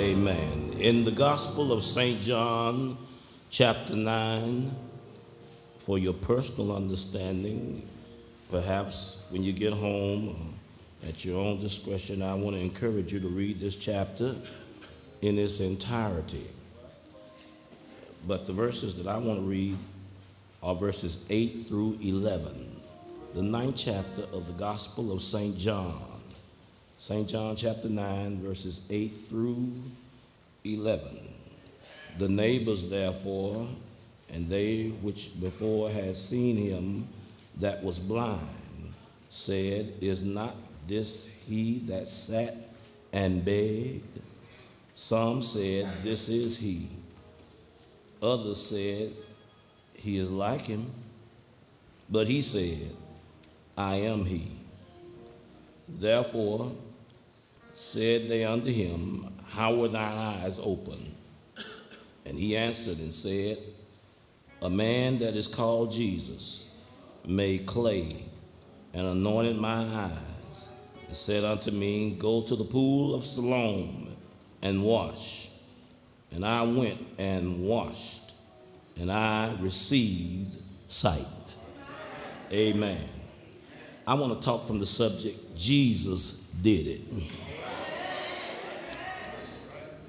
Amen. In the Gospel of St. John, chapter 9, for your personal understanding, perhaps when you get home, at your own discretion, I want to encourage you to read this chapter in its entirety. But the verses that I want to read are verses 8 through 11, the 9th chapter of the Gospel of St. John. St. John chapter 9, verses 8 through 11. The neighbors, therefore, and they which before had seen him that was blind, said, Is not this he that sat and begged? Some said, This is he. Others said, He is like him. But he said, I am he. Therefore said they unto him, How were thine eyes opened? And he answered and said, A man that is called Jesus made clay and anointed my eyes, and said unto me, Go to the pool of Siloam and wash. And I went and washed, and I received sight. Amen. I want to talk from the subject, Jesus did it.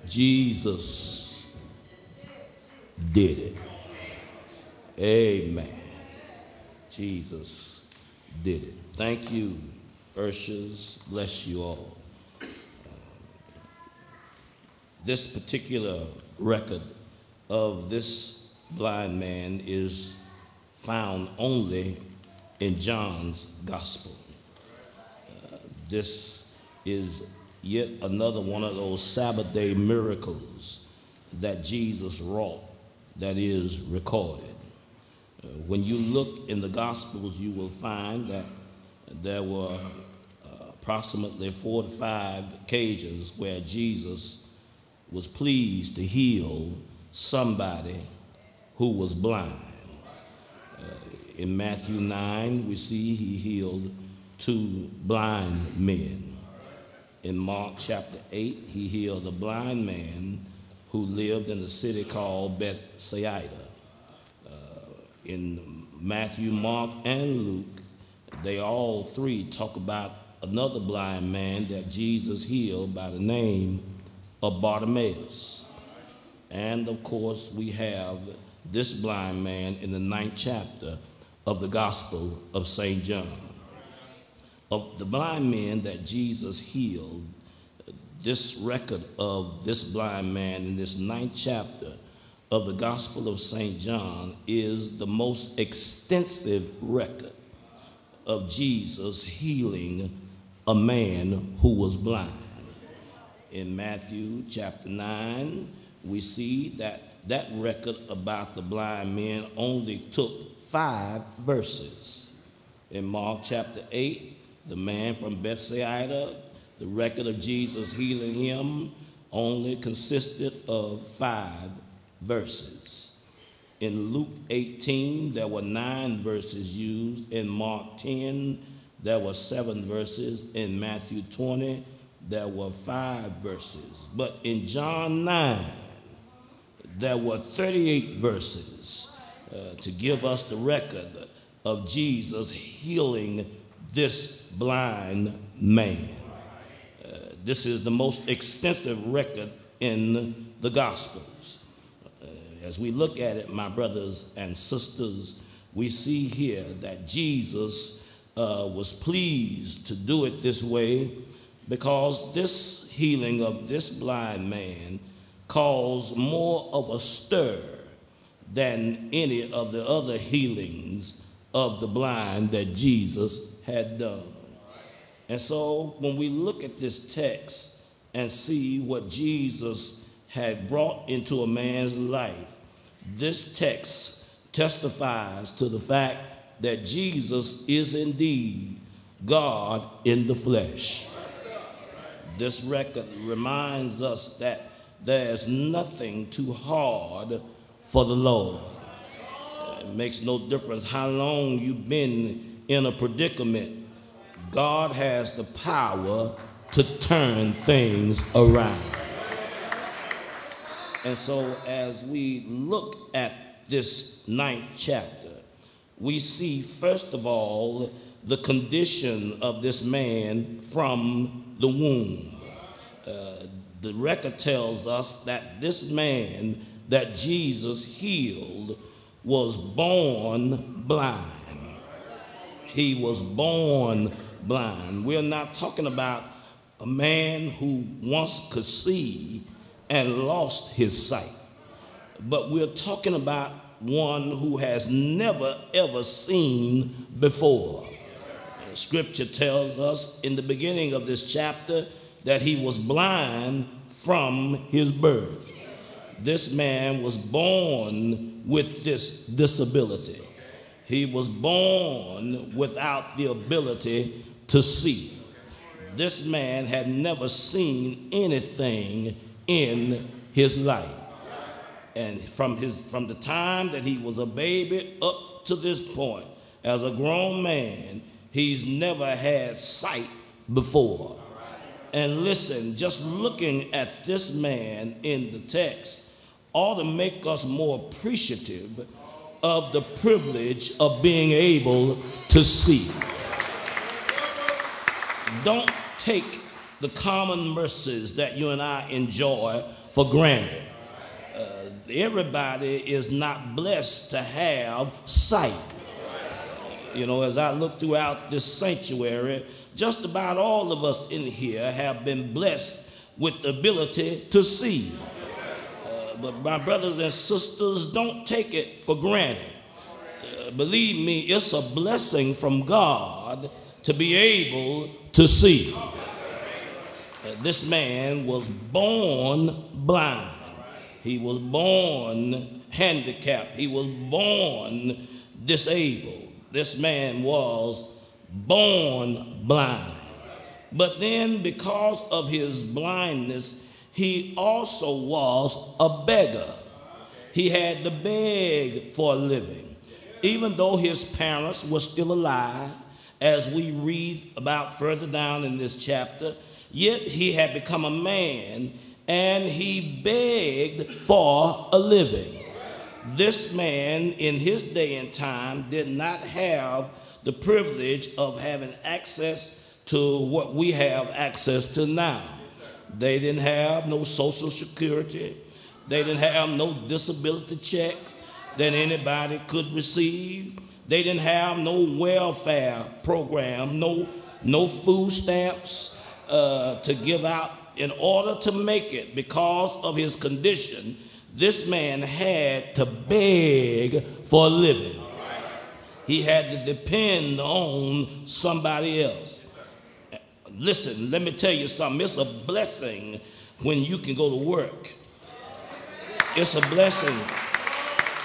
Jesus did it. Amen. Jesus did it. Thank you, Urshas. Bless you all. This particular record of this blind man is found only in John's gospel. This is yet another one of those Sabbath day miracles that Jesus wrought that is recorded. When you look in the Gospels, you will find that there were approximately 4 to 5 occasions where Jesus was pleased to heal somebody who was blind. In Matthew 9, we see he healed 2 blind men. In Mark chapter 8, he healed a blind man who lived in a city called Bethsaida. In Matthew, Mark, and Luke, they all three talk about another blind man that Jesus healed by the name of Bartimaeus. And of course, we have this blind man in the 9th chapter of the Gospel of St. John. Of the blind men that Jesus healed, this record of this blind man in this 9th chapter of the Gospel of St. John is the most extensive record of Jesus healing a man who was blind. In Matthew chapter 9, we see that record about the blind men only took 5 verses. In Mark chapter 8, the man from Bethsaida, the record of Jesus healing him only consisted of 5 verses. In Luke 18, there were 9 verses used. In Mark 10, there were 7 verses. In Matthew 20, there were 5 verses. But in John 9, there were 38 verses to give us the record of Jesus healing this blind man. This is the most extensive record in the Gospels. As we look at it, my brothers and sisters, we see here that Jesus was pleased to do it this way because this healing of this blind man caused more of a stir than any of the other healings of the blind that Jesus had done. And so when we look at this text and see what Jesus had brought into a man's life, this text testifies to the fact that Jesus is indeed God in the flesh. This record reminds us that there's nothing too hard for the Lord. It makes no difference how long you've been in a predicament. God has the power to turn things around. And so as we look at this 9th chapter, we see, first of all, the condition of this man from the womb. The record tells us that this man that Jesus healed was born blind. He was born blind. We're not talking about a man who once could see and lost his sight, but we're talking about one who has never ever seen before. Scripture tells us in the beginning of this chapter that he was blind from his birth. This man was born with this disability. He was born without the ability to see. This man had never seen anything in his life. And from the time that he was a baby up to this point, as a grown man, he's never had sight before. And listen, just looking at this man in the text ought to make us more appreciative of the privilege of being able to see. Don't take the common mercies that you and I enjoy for granted. Everybody is not blessed to have sight. You know, as I look throughout this sanctuary, just about all of us in here have been blessed with the ability to see. But my brothers and sisters, don't take it for granted. Believe me, it's a blessing from God to be able to see. This man was born blind. He was born handicapped. He was born disabled. This man was born blind. But then because of his blindness, he also was a beggar. He had to beg for a living. Even though his parents were still alive, as we read about further down in this chapter, yet he had become a man and he begged for a living. This man in his day and time did not have the privilege of having access to what we have access to now. They didn't have no Social Security. They didn't have no disability check that anybody could receive. They didn't have no welfare program, no food stamps to give out. In order to make it, because of his condition, this man had to beg for a living. He had to depend on somebody else. Listen, let me tell you something. It's a blessing when you can go to work. It's a blessing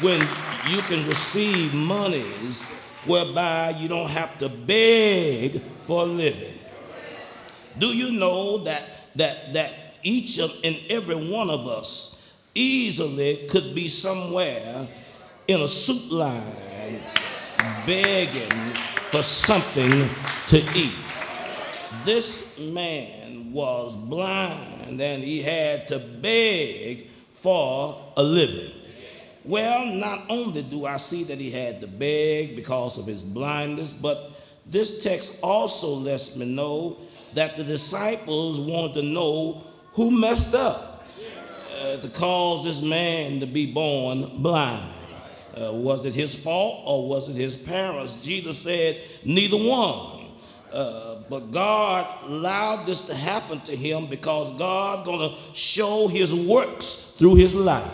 when you can receive monies whereby you don't have to beg for a living. Do you know that each and every one of us easily could be somewhere in a soup line begging for something to eat? This man was blind and he had to beg for a living. Well, not only do I see that he had to beg because of his blindness, but this text also lets me know that the disciples wanted to know who messed up to cause this man to be born blind. Was it his fault or was it his parents? Jesus said neither one. But God allowed this to happen to him because God's going to show his works through his life.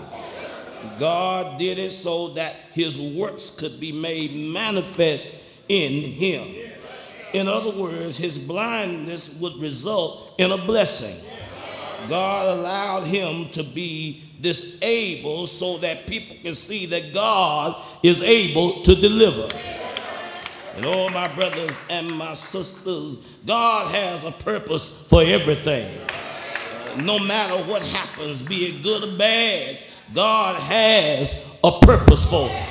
God did it so that his works could be made manifest in him. In other words, his blindness would result in a blessing. God allowed him to be disabled so that people can see that God is able to deliver. And oh, my brothers and my sisters, God has a purpose for everything. No matter what happens, be it good or bad, God has a purpose for it.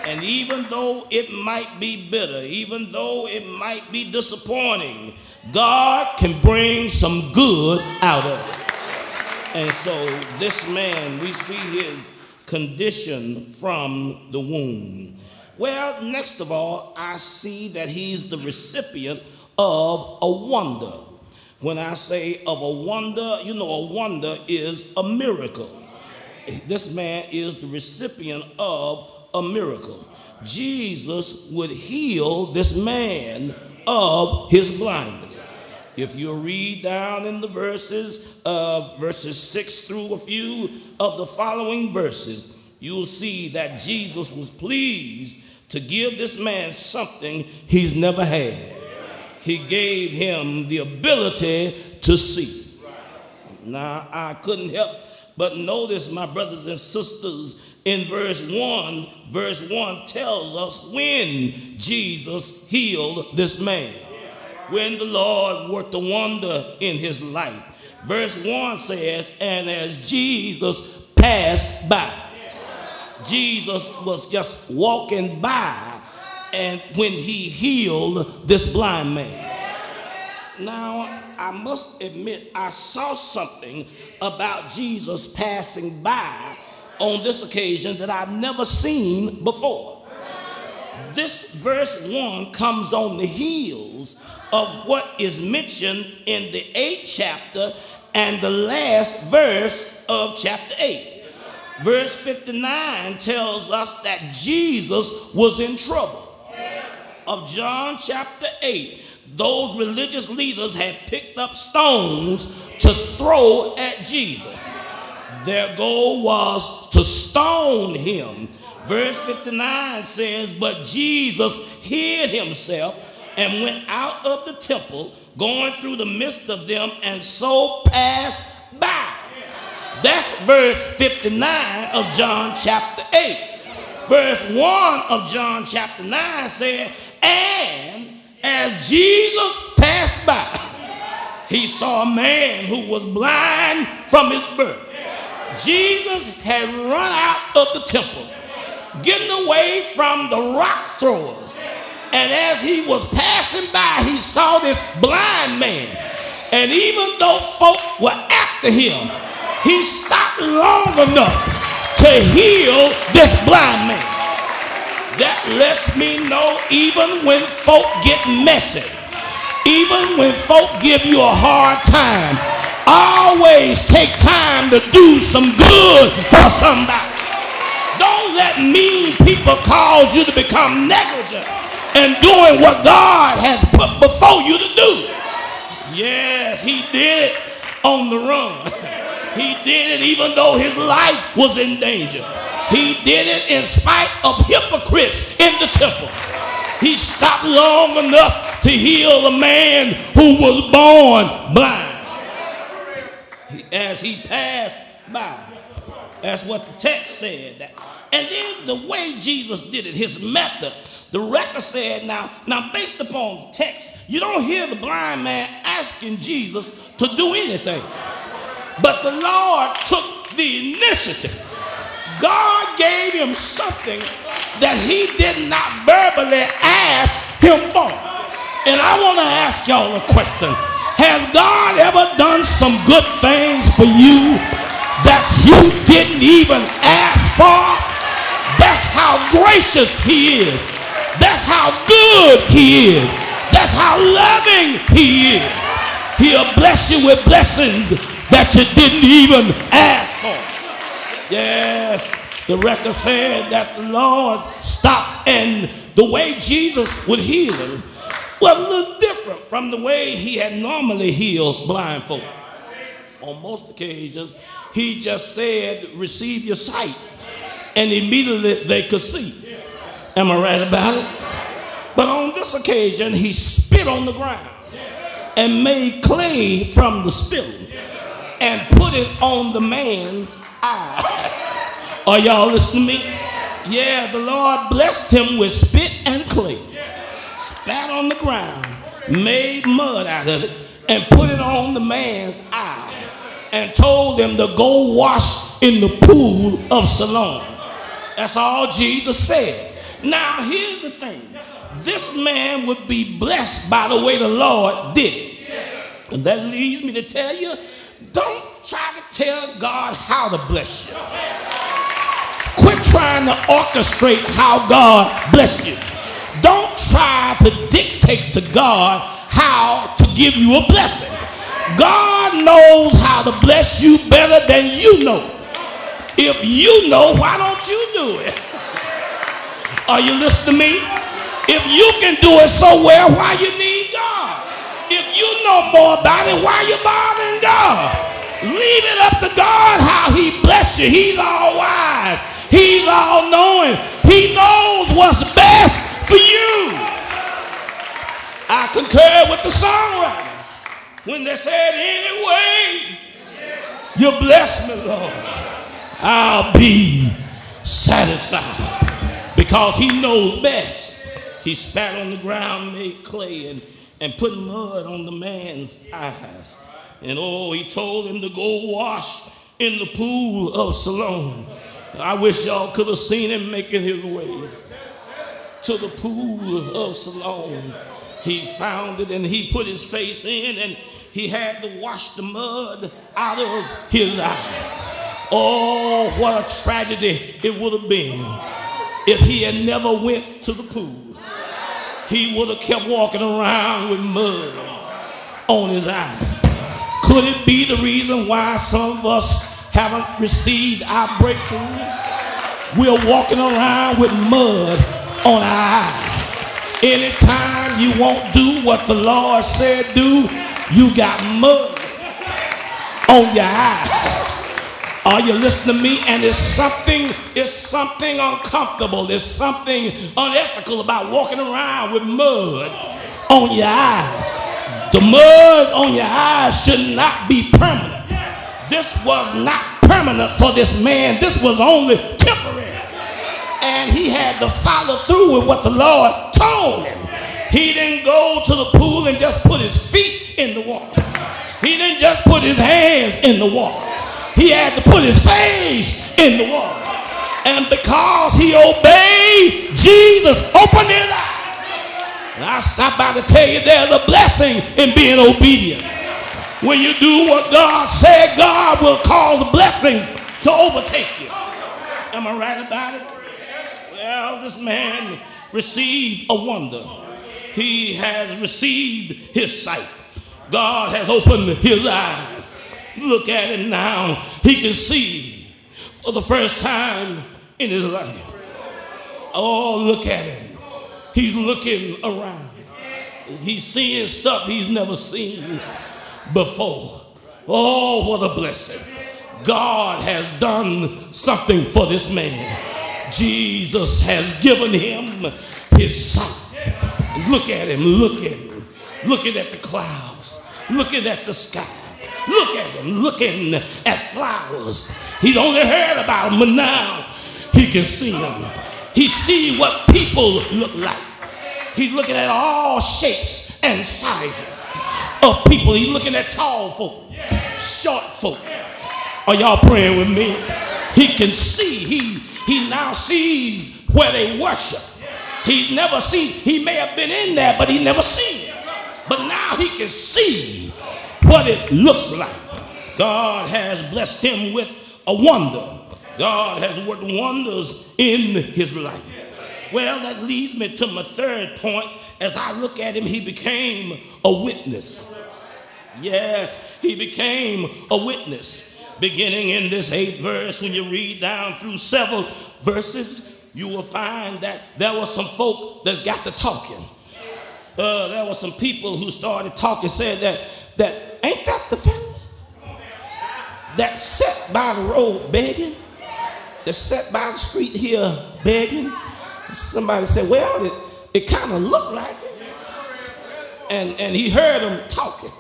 And even though it might be bitter, even though it might be disappointing, God can bring some good out of it. And so this man, we see his condition from the womb. Well, next of all, I see that he's the recipient of a wonder. When I say of a wonder, you know, a wonder is a miracle. This man is the recipient of a miracle. Jesus would heal this man of his blindness. If you read down in the verses 6 through a few of the following verses, you'll see that Jesus was pleased to give this man something he's never had. He gave him the ability to see. Now, I couldn't help but notice, my brothers and sisters, in verse 1 tells us when Jesus healed this man, when the Lord worked a wonder in his life. Verse 1 says, and as Jesus passed by. Jesus was just walking by, and when he healed this blind man. Now, I must admit, I saw something about Jesus passing by on this occasion that I've never seen before. This verse 1 comes on the heels of what is mentioned in the 8th chapter and the last verse of chapter 8. Verse 59 tells us that Jesus was in trouble. Of John chapter 8, those religious leaders had picked up stones to throw at Jesus. Their goal was to stone him. Verse 59 says, but Jesus hid himself and went out of the temple, going through the midst of them, and so passed by. That's verse 59 of John chapter 8. Verse 1 of John chapter 9 said, and as Jesus passed by, he saw a man who was blind from his birth. Jesus had run out of the temple, getting away from the rock throwers. And as he was passing by, he saw this blind man. And even though folk were after him, he stopped long enough to heal this blind man. That lets me know even when folk get messy, even when folk give you a hard time, always take time to do some good for somebody. Don't let mean people cause you to become negligent in doing what God has put before you to do. Yes, he did it on the run. He did it even though his life was in danger. He did it in spite of hypocrites in the temple. He stopped long enough to heal a man who was born blind. As he passed by. That's what the text said. And then the way Jesus did it, his method, the record said, now based upon the text, you don't hear the blind man asking Jesus to do anything. But the Lord took the initiative. God gave him something that he did not verbally ask him for. And I want to ask y'all a question. Has God ever done some good things for you that you didn't even ask for? That's how gracious he is. That's how good he is. That's how loving he is. He'll bless you with blessings that you didn't even ask for. Yes, the record said that the Lord stopped, and the way Jesus would heal him was a little different from the way he had normally healed blind folk. On most occasions, he just said, receive your sight, and immediately they could see. Am I right about it? But on this occasion, he spit on the ground and made clay from the spittle and put it on the man's eyes. Are y'all listening to me? Yeah, the Lord blessed him with spit and clay, spat on the ground, made mud out of it, and put it on the man's eyes, and told him to go wash in the pool of Siloam. That's all Jesus said. Now, here's the thing. This man would be blessed by the way the Lord did it. And that leads me to tell you, don't try to tell God how to bless you. Quit trying to orchestrate how God bless you. Don't try to dictate to God how to give you a blessing. God knows how to bless you better than you know. If you know, why don't you do it? Are you listening to me? If you can do it so well, why you need God? If you know more about it, why you bothering God? Leave it up to God how he bless you. He's all wise. He's all knowing. He knows what's best for you. I concur with the songwriter when they said, anyway, you bless me, Lord, I'll be satisfied, because he knows best. He spat on the ground, made clay, and put mud on the man's eyes. And oh, he told him to go wash in the pool of Siloam. I wish y'all could have seen him making his way to the pool of Siloam. He found it and he put his face in, and he had to wash the mud out of his eyes. Oh, what a tragedy it would have been if he had never went to the pool. He would have kept walking around with mud on his eyes. Could it be the reason why some of us haven't received our breakthrough? We're walking around with mud on our eyes. Anytime you won't do what the Lord said do, you got mud on your eyes. Are you listening to me? And it's something uncomfortable. There's something unethical about walking around with mud on your eyes. The mud on your eyes should not be permanent. This was not permanent for this man. This was only temporary. And he had to follow through with what the Lord told him. He didn't go to the pool and just put his feet in the water. He didn't just put his hands in the water. He had to put his face in the water. And because he obeyed, Jesus opened his eyes. And I stopped by to tell you there's a blessing in being obedient. When you do what God said, God will cause blessings to overtake you. Am I right about it? Well, this man received a wonder. He has received his sight. God has opened his eyes. Look at him now. He can see for the first time in his life. Oh, look at him. He's looking around. He's seeing stuff he's never seen before. Oh, what a blessing. God has done something for this man. Jesus has given him his sight. Look at him, look at him. Looking at the clouds, looking at the sky. Look at him, looking at flowers. He's only heard about them, but now he can see them. He sees what people look like. He's looking at all shapes and sizes of people. He's looking at tall folk, short folk. Are y'all praying with me? He can see. He now sees where they worship. He's never seen. He may have been in there, but he never seen it. But now he can see what it looks like. God has blessed him with a wonder. God has worked wonders in his life. Well, that leads me to my third point. As I look at him, he became a witness. Yes, he became a witness. Beginning in this 8th verse, when you read down through several verses, you will find that there were some folk that got to talking. There were some people who started talking, said that ain't that the fellow that sat by the road begging, that sat by the street here begging? Somebody said, well, it kind of looked like it. And he heard them talking.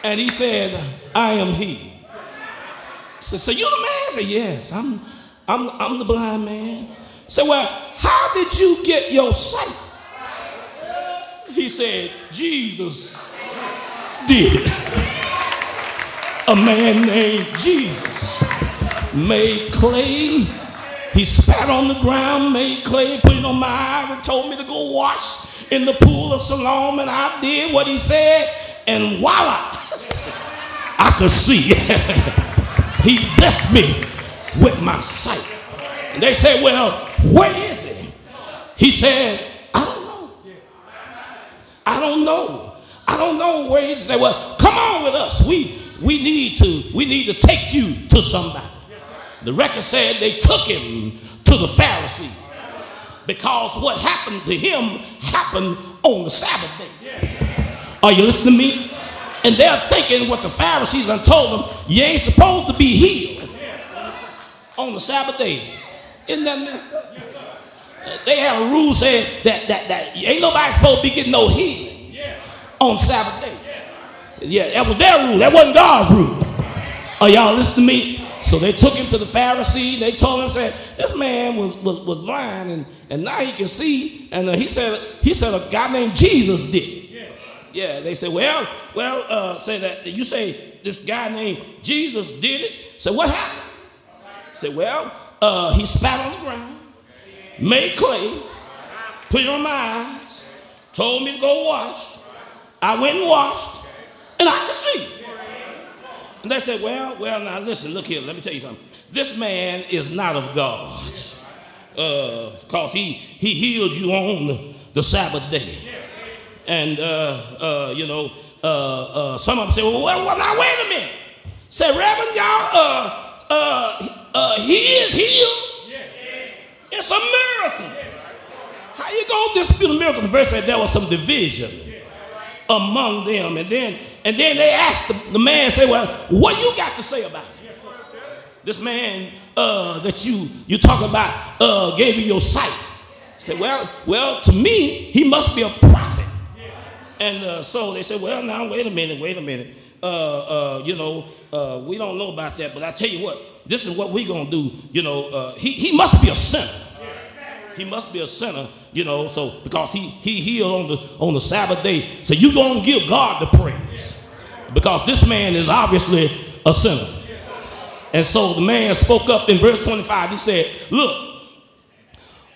And he said, I am he. So you the man? I said, yes, I'm the blind man. Said, well, how did you get your sight? He said, Jesus did it. A man named Jesus made clay. He spat on the ground, made clay, put it on my eyes, and told me to go wash in the pool of Siloam. And I did what he said, and voila, I could see. He blessed me with my sight. And they said, well, where is it? He said, I don't know. I don't know. I don't know where he said. Well, come on with us. We need to take you to somebody. The record said they took him to the Pharisee because what happened to him happened on the Sabbath day. Are you listening to me? And they're thinking what the Pharisees done told them, you ain't supposed to be healed on the Sabbath day. Isn't that messed up? They have a rule saying that ain't nobody supposed to be getting no healing on Sabbath day. Yeah, that was their rule. That wasn't God's rule. Are y'all listening to me? So they took him to the Pharisee. They told him, said, this man was blind and now he can see. And he said a guy named Jesus did it. Yeah, they said, say that you say this guy named Jesus did it. So what happened? Said, he spat on the ground, made clay, put it on my eyes, told me to go wash. I went and washed, and I could see. And they said, well, now listen, look here, let me tell you something. This man is not of God, because he healed you on the Sabbath day. And, some of them say, well, now wait a minute. Say, Reverend, he is healed. It's a miracle. How you gonna dispute a miracle? The verse said there was some division among them. And then they asked the man, say, well, what you got to say about it? This man that you talking about gave you your sight. Say, well, to me, he must be a prophet. And so they said, well, now, wait a minute. We don't know about that, but I tell you what, this is what we're going to do. He must be a sinner. He must be a sinner, so because he healed on the Sabbath day. So you're going to give God the praise because this man is obviously a sinner. And so the man spoke up in verse 25. He said, look,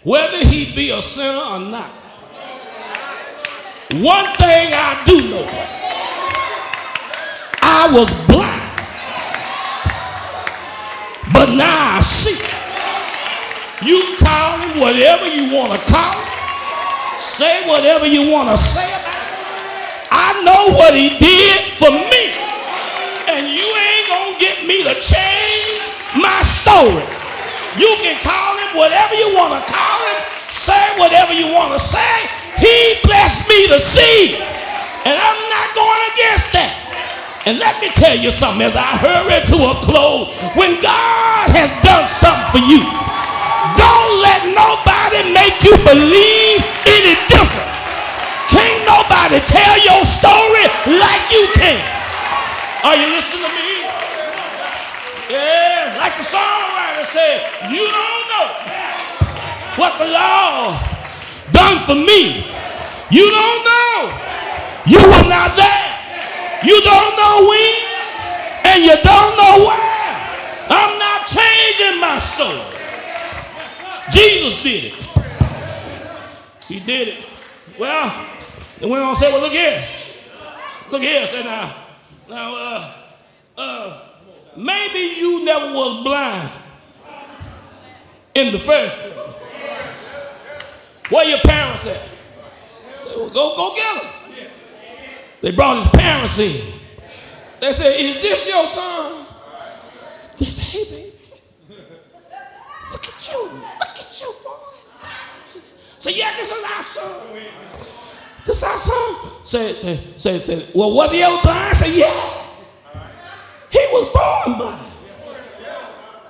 whether he be a sinner or not, one thing I do know, I was blind, but now I see. You call him whatever you want to call him, say whatever you want to say about it. I know what he did for me, and you ain't gonna get me to change my story. You can call him whatever you want to call him, say whatever you want to say. He blessed me to see, and I'm not going against that. And let me tell you something as I hurry to a close. When God has done something for you, don't let nobody make you believe any different. Can't nobody tell your story like you can. Are you listening to me? Yeah, like the songwriter said, you don't know what the Lord done for me. You don't know. You were not there. You don't know when, and you don't know where. I'm not changing my story. Jesus did it. He did it. Well, they went on and said, well, look here. Look here. Say now, maybe you never was blind in the first place. Where your parents at? Say, well, go get them. They brought his parents in. They said, is this your son? They said, hey, baby, look at you, boy. Say, yeah, this is our son. This is our son. Say, well, was he ever blind? Say, yeah. He was born blind.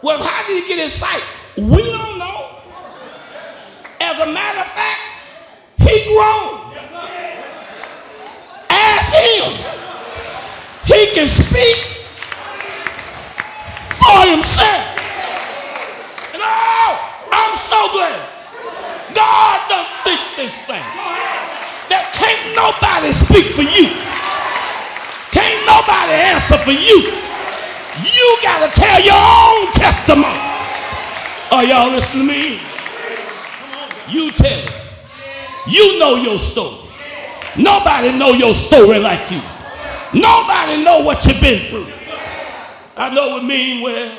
Well, how did he get his sight? We don't know. As a matter of fact, he grown. Ask him. He can speak for himself. And I'm so glad God done fixed this thing. That can't nobody speak for you. Can't nobody answer for you. You got to tell your own testimony. Are y'all listening to me? You tell it. You know your story. Nobody know your story like you. Nobody know what you've been through. I know we mean well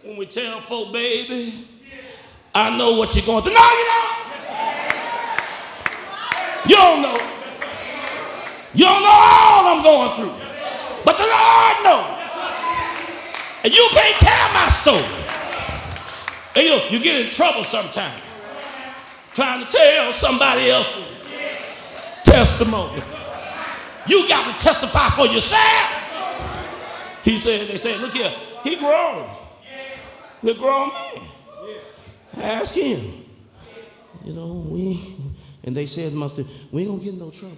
when we tell folk, baby, I know what you're going through. No, you don't. You don't know. You don't know all I'm going through. But the Lord knows. And you can't tell my story. And you get in trouble sometimes trying to tell somebody else's testimony. You got to testify for yourself. They said, look here, he grown. He's a grown man. Ask him. And they said to myself, we ain't gonna get in no trouble.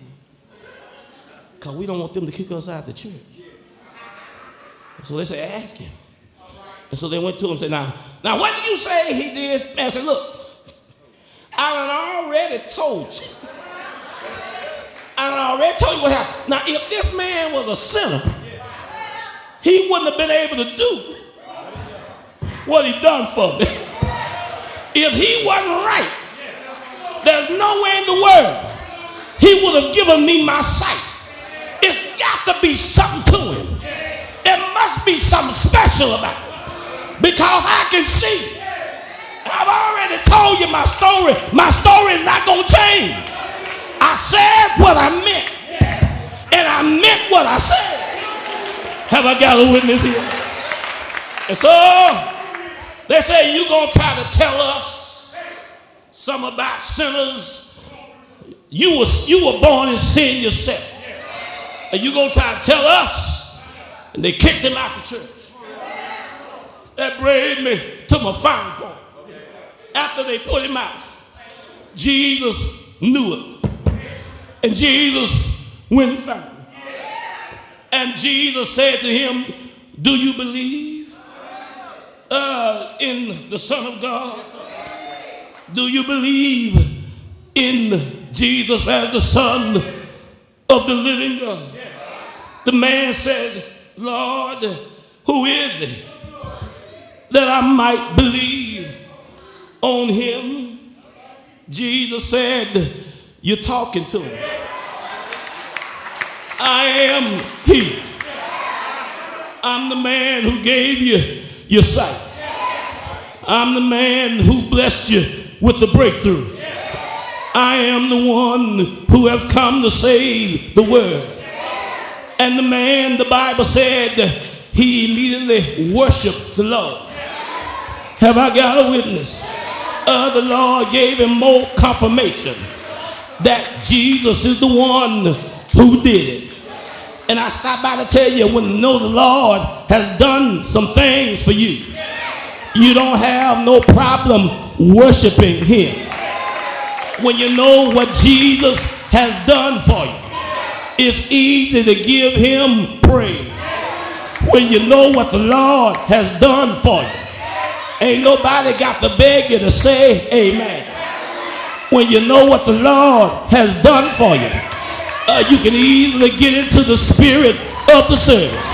Because we don't want them to kick us out of the church. So they said, ask him. And so they went to him and said, now what did you say he did? Man said, look, I done already told you. I done already told you what happened. Now, if this man was a sinner, he wouldn't have been able to do what he done for me. If he wasn't right, there's nowhere in the world he would have given me my sight. It's got to be something to him. There must be something special about it. Because I can see. I've already told you my story. My story is not going to change. I said what I meant. And I meant what I said. Have I got a witness here? And so they say you're going to try to tell us something about sinners. You were born in sin yourself. And you're going to try to tell us. And they kicked him out the church. That brings me to my final point. After they put him out, Jesus knew it. And Jesus went and found him. And Jesus said to him, do you believe in the Son of God? Do you believe in Jesus as the Son of the living God? The man said, Lord, who is it that I might believe on him? Jesus said, you're talking to him. I am he. I'm the man who gave you your sight. I'm the man who blessed you with the breakthrough. I am the one who has come to save the world. And the man, the Bible said, he immediately worshiped the Lord. Have I got a witness? The Lord gave him more confirmation that Jesus is the one who did it. And I stopped by to tell you, when you know the Lord has done some things for you, you don't have no problem worshiping him. When you know what Jesus has done for you, it's easy to give him praise. When you know what the Lord has done for you, ain't nobody got to beg you to say amen. When you know what the Lord has done for you, you can easily get into the spirit of the service.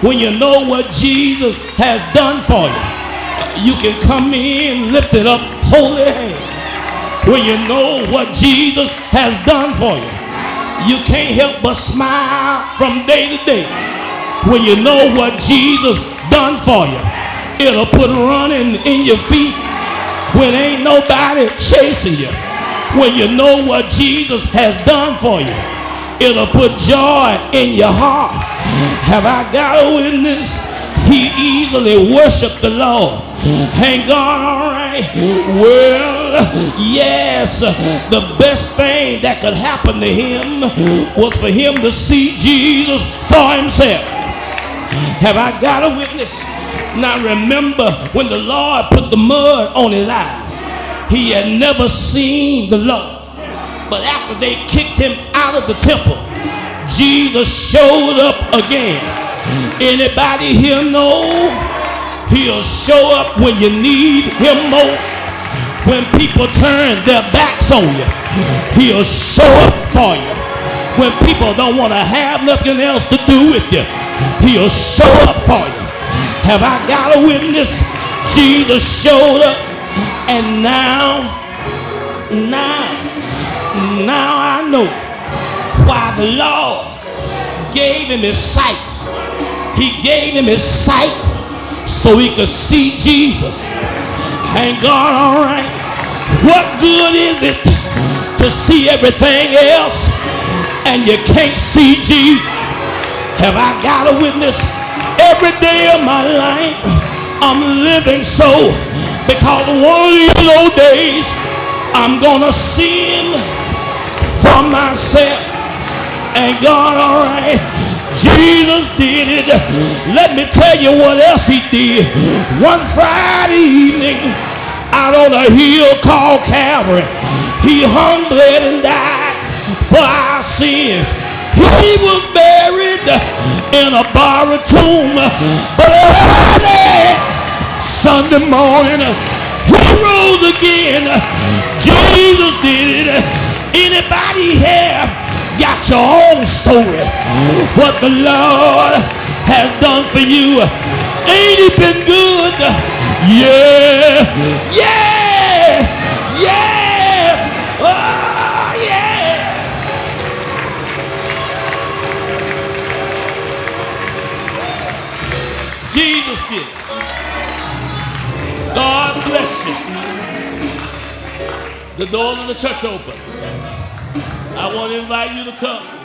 When you know what Jesus has done for you, you can come in lifting up holy hands. When you know what Jesus has done for you, you can't help but smile from day to day. When you know what Jesus done for you, it'll put running in your feet when ain't nobody chasing you. When you know what Jesus has done for you, it'll put joy in your heart. Have I got a witness? He easily worshiped the Lord. Ain't God all right? Well, yes, the best thing that could happen to him was for him to see Jesus for himself. Have I got a witness? Now remember, when the Lord put the mud on his eyes, he had never seen the Lord. But after they kicked him out of the temple, Jesus showed up again. Anybody here know he'll show up when you need him most? When people turn their backs on you, he'll show up for you. When people don't want to have nothing else to do with you, he'll show up for you. Have I got a witness? Jesus showed up. And now I know why the Lord gave him his sight. He gave him his sight so he could see Jesus. Ain't God all right? What good is it to see everything else and you can't see Jesus? Have I got a witness? Every day of my life I'm living so, because one of these old days I'm gonna see him for myself. Ain't God all right? Jesus did it. Let me tell you what else he did. One Friday evening out on a hill called Calvary, he hung, bled, and died for our sins. He was buried in a borrowed tomb, but early Sunday morning he rose again. Jesus did it. Anybody here got your own story? What the Lord has done for you? Ain't he been good? Yeah, yeah, yeah, oh yeah. Jesus did it. God bless you. The doors of the church open. I want to invite you to come.